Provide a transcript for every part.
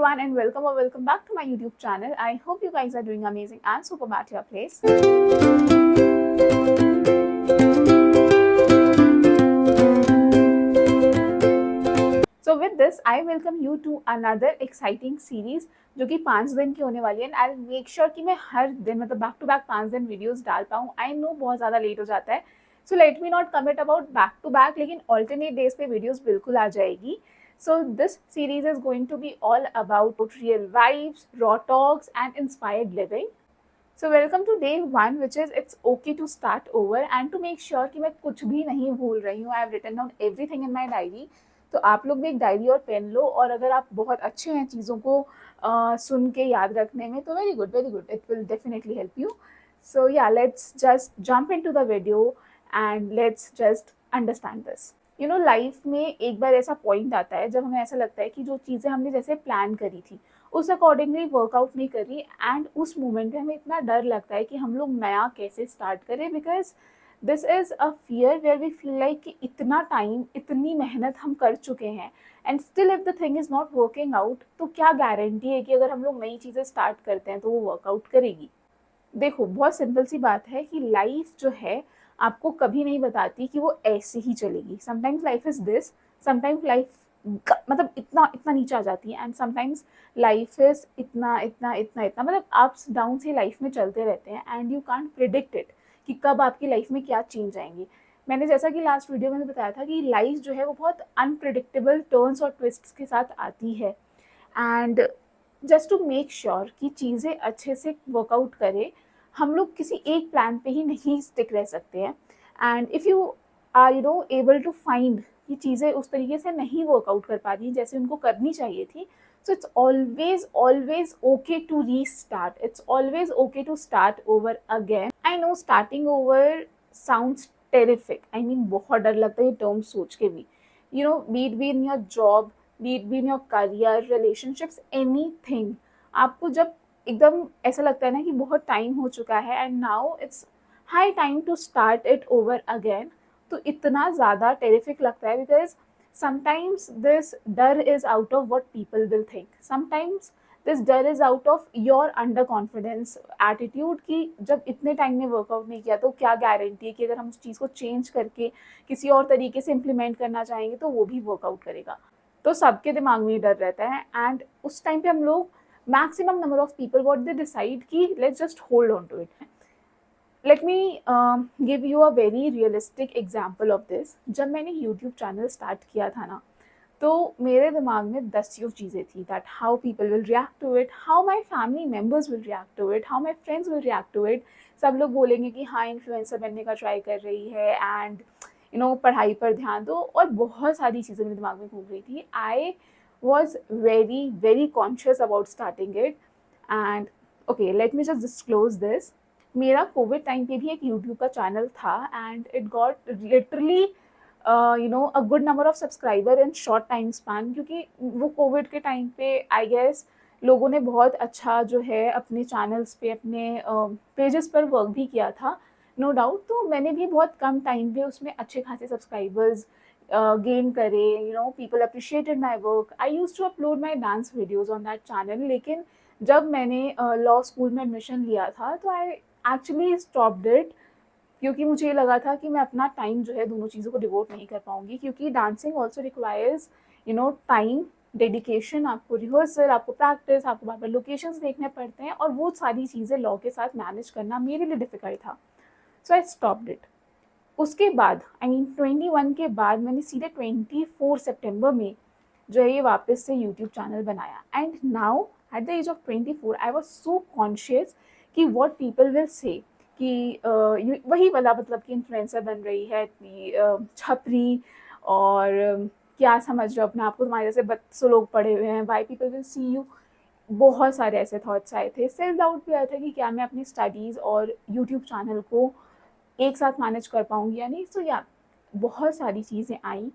everyone and welcome back to my YouTube channel. I hope you guys are doing amazing and superb at your place. So with this, I welcome you to another exciting series जो कि 5 दिन की होने वाली है. I'll make sure कि मैं हर दिन मतलब बैक टू बैक 5 दिन वीडियोस डाल पाऊँ. I know बहुत ज़्यादा लेट हो जाता है, so let me not commit about back to back, लेकिन alternate days पे वीडियोस बिल्कुल आ जाएगी. So this series is going to be all about real vibes, raw talks and inspired living. So welcome to day 1, which is it's okay to start over. And to make sure कि मैं कुछ भी नहीं भूल रही हूँ, I have written down everything in my diary. तो आप लोग भी एक डायरी और पेन लो, और अगर आप बहुत अच्छे हैं चीज़ों को सुन के याद रखने में, तो very good, it will definitely help you. So yeah let's just jump into the video and let's just understand this. You know, life में एक बार ऐसा पॉइंट आता है जब हमें ऐसा लगता है कि जो चीज़ें हमने जैसे प्लान करी थी उस अकॉर्डिंगली वर्कआउट नहीं कर रही, एंड उस मोमेंट में हमें इतना डर लगता है कि हम लोग नया कैसे स्टार्ट करें, because this is a fear where we feel like कि इतना टाइम, इतनी मेहनत हम कर चुके हैं and still if the thing is not working out, तो क्या गारंटी है कि अगर हम लोग नई चीज़ें स्टार्ट करते हैं तो वो वर्कआउट करेगी. देखो, बहुत सिंपल सी बात है कि लाइफ जो है आपको कभी नहीं बताती कि वो ऐसे ही चलेगी. Sometimes life is this, sometimes life मतलब इतना इतना नीचे आ जाती है, एंड समटाइम्स लाइफ इज़ इतना इतना इतना इतना मतलब अप्स डाउन से लाइफ में चलते रहते हैं, and you can't predict it कि कब आपकी लाइफ में क्या चेंज आएंगे. मैंने जैसा कि लास्ट वीडियो में बताया था कि लाइफ जो है वो बहुत अनप्रिडिक्टेबल टर्न्स और ट्विस्ट्स के साथ आती है, and just to make sure कि चीज़ें अच्छे से वर्कआउट करें, हम लोग किसी एक प्लान पे ही नहीं स्टिक रह सकते हैं. And if you are able to find कि चीज़ें उस तरीके से नहीं वर्कआउट कर पा रही जैसे उनको करनी चाहिए थी, so it's always okay to restart. It's always okay to start over again. I know starting over sounds terrific. I mean, बहुत डर लगता है ये टर्म सोच के भी. You know, be it in your job, be it in your career, relationships, anything. आपको जब एकदम ऐसा लगता है ना कि बहुत टाइम हो चुका है and now it's high time to start it over again, तो इतना ज़्यादा टेरिफिक लगता है because sometimes this डर is out of what people will think. Sometimes this डर is out of your under confidence attitude कि जब इतने टाइम में वर्कआउट नहीं किया तो क्या गारंटी है कि अगर हम उस चीज़ को चेंज करके किसी और तरीके से इम्प्लीमेंट करना चाहेंगे तो वो भी वर्कआउट करेगा. तो सबके दिमाग में ये डर रहता है, एंड उस टाइम पे हम लोग maximum number of people what they decide कि let's just hold on to it. Let me give you a very realistic example of this. जब मैंने यूट्यूब चैनल स्टार्ट किया था ना, तो मेरे दिमाग में 10 चीज़ें थी that how people will react to it, how my family members will react to it, how my friends will react to it. सब लोग बोलेंगे कि हाँ, इन्फ्लुएंसर बनने का ट्राई कर रही है, एंड पढ़ाई पर ध्यान दो, और बहुत सारी चीज़ें मेरे दिमाग में घूम रही थी. I was very conscious about starting it. And okay, let me just disclose this. मेरा कोविड टाइम पे भी एक यूट्यूब का चैनल था, and it got literally a good number of subscriber in short time span, क्योंकि वो Covid के time पे आई गेस लोगों ने बहुत अच्छा जो है अपने चैनल्स पे, अपने पेजेस पर वर्क भी किया था, नो डाउट. तो मैंने भी बहुत कम टाइम पे उसमें अच्छे खासे सब्सक्राइबर्स गेन करे. People appreciated my work. I use to upload my dance videos on that channel. लेकिन जब मैंने लॉ स्कूल में एडमिशन लिया था तो आई एक्चुअली स्टॉप्ड इट, क्योंकि मुझे ये लगा था कि मैं अपना टाइम जो है दोनों चीज़ों को डिवोट नहीं कर पाऊँगी, क्योंकि dancing also requires time, dedication. आपको रिहर्सल, आपको प्रैक्टिस, आपको बार बार लोकेशंस देखने पड़ते हैं, और वो सारी चीज़ें लॉ के साथ मैनेज करना मेरे लिए डिफ़िकल्ट था. सो आई स्टॉप्ड इट. उसके बाद आई मीन 21 के बाद मैंने सीधे 24 सितंबर में जो है ये वापस से यूट्यूब चैनल बनाया. And now at the age of 24 I was so conscious कि व्हाट पीपल विल से, कि वही वाला मतलब कि इन्फ्लुएंसर बन रही है, इतनी छपरी, और क्या समझ रहे हो अपने आप को, तुम्हारे जैसे 200 लोग पढ़े हुए हैं, why people will see you. बहुत सारे ऐसे थॉट्स आए थे. सेल्फ डाउट भी आया था कि क्या मैं अपनी स्टडीज़ और यूट्यूब चैनल को एक साथ मैनेज कर पाऊँगी या नहीं. सो या बहुत सारी चीज़ें आई.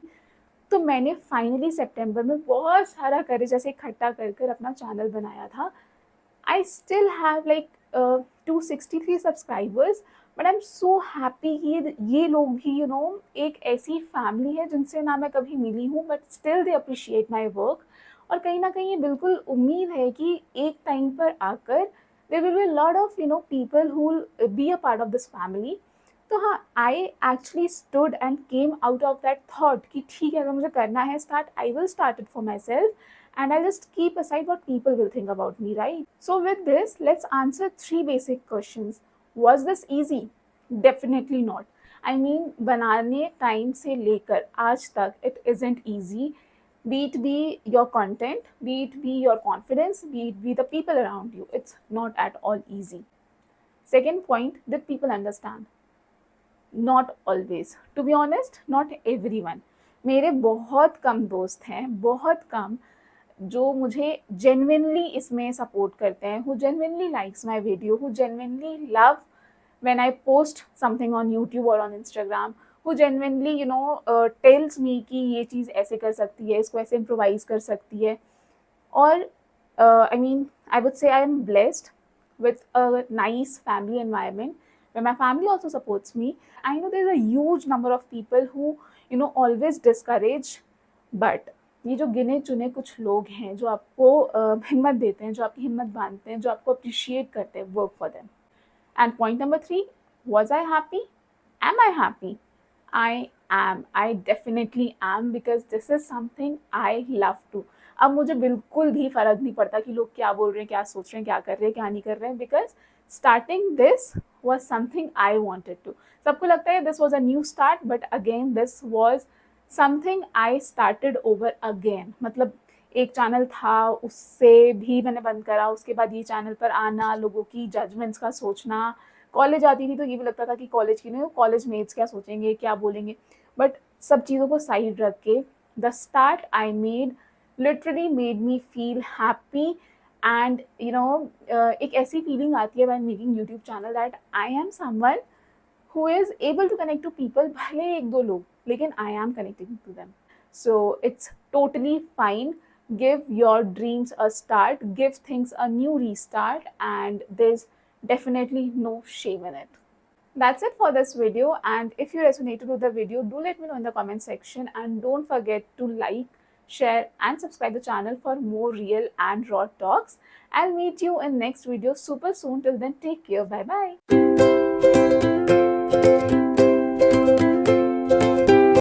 तो मैंने फाइनली सितंबर में बहुत सारा करेज ऐसे इकट्ठा कर कर अपना चैनल बनाया था. I still have like 263 subscribers, but I'm so happy कि ये लोग भी एक ऐसी फैमिली है जिनसे ना मैं कभी मिली हूँ, but still they appreciate my work. और कहीं ना कहीं ये बिल्कुल उम्मीद है कि एक टाइम पर आकर there will be lot of people who will be a part of this family. तो हाँ, I actually stood and came out of that thought कि ठीक है, अगर मुझे करना है start, I will start it for myself and I'll just keep aside what people will think about me, right? So with this, let's answer 3 basic questions. Was this easy? Definitely not. I mean, बनाने time से लेकर आज तक it isn't easy. Be it be your content, be it be your confidence, be it be the people around you. It's not at all easy. Second point, did people understand? Not always. To be honest, not everyone. मेरे बहुत कम दोस्त हैं, बहुत कम, जो मुझे genuinely इसमें support करते हैं, who genuinely likes my video, who genuinely love when I post something on YouTube or on Instagram, who genuinely tells me कि ये चीज़ ऐसे कर सकती है, इसको ऐसे improvise कर सकती है। और I mean, I would say I am blessed with a nice family environment where my family also supports me. I know there's a huge number of people who always discourage, but ये जो गिने चुने कुछ लोग हैं जो आपको हिम्मत देते हैं, जो आपकी हिम्मत बांधते हैं, जो आपको अप्रिशिएट करते हैं, work for them. And point number 3, was I happy? Am I happy? I am. I definitely am because this is something I love to. अब मुझे बिल्कुल भी फ़र्क नहीं पड़ता कि लोग क्या बोल रहे हैं, क्या सोच रहे हैं, क्या कर रहे हैं, क्या नहीं कर रहे हैं, because starting this was something I wanted to. सबको लगता है this was a new start, but again this was something I started over again. मतलब एक चैनल था, उससे भी मैंने बंद करा, उसके बाद ये चैनल पर आना, लोगों की जजमेंट्स का सोचना। कॉलेज आती थी तो ये भी लगता था कि कॉलेज की कॉलेज मेट्स क्या सोचेंगे, क्या बोलेंगे, बट सब चीज़ों को साइड रख के the start I made literally made me feel happy. And एक ऐसी फीलिंग आती है when making YouTube channel that I am someone who is able to connect to people, भले एक दो लोग, लेकिन I am connecting to them. So it's totally fine. Give your dreams a start, give things a new restart, and there's definitely no shame in it. That's it for this video, and if you resonated with the video, do let me know in the comment section, and don't forget to like, share and subscribe the channel for more real and raw talks. I'll meet you in next video super soon. Till then, take care. Bye bye.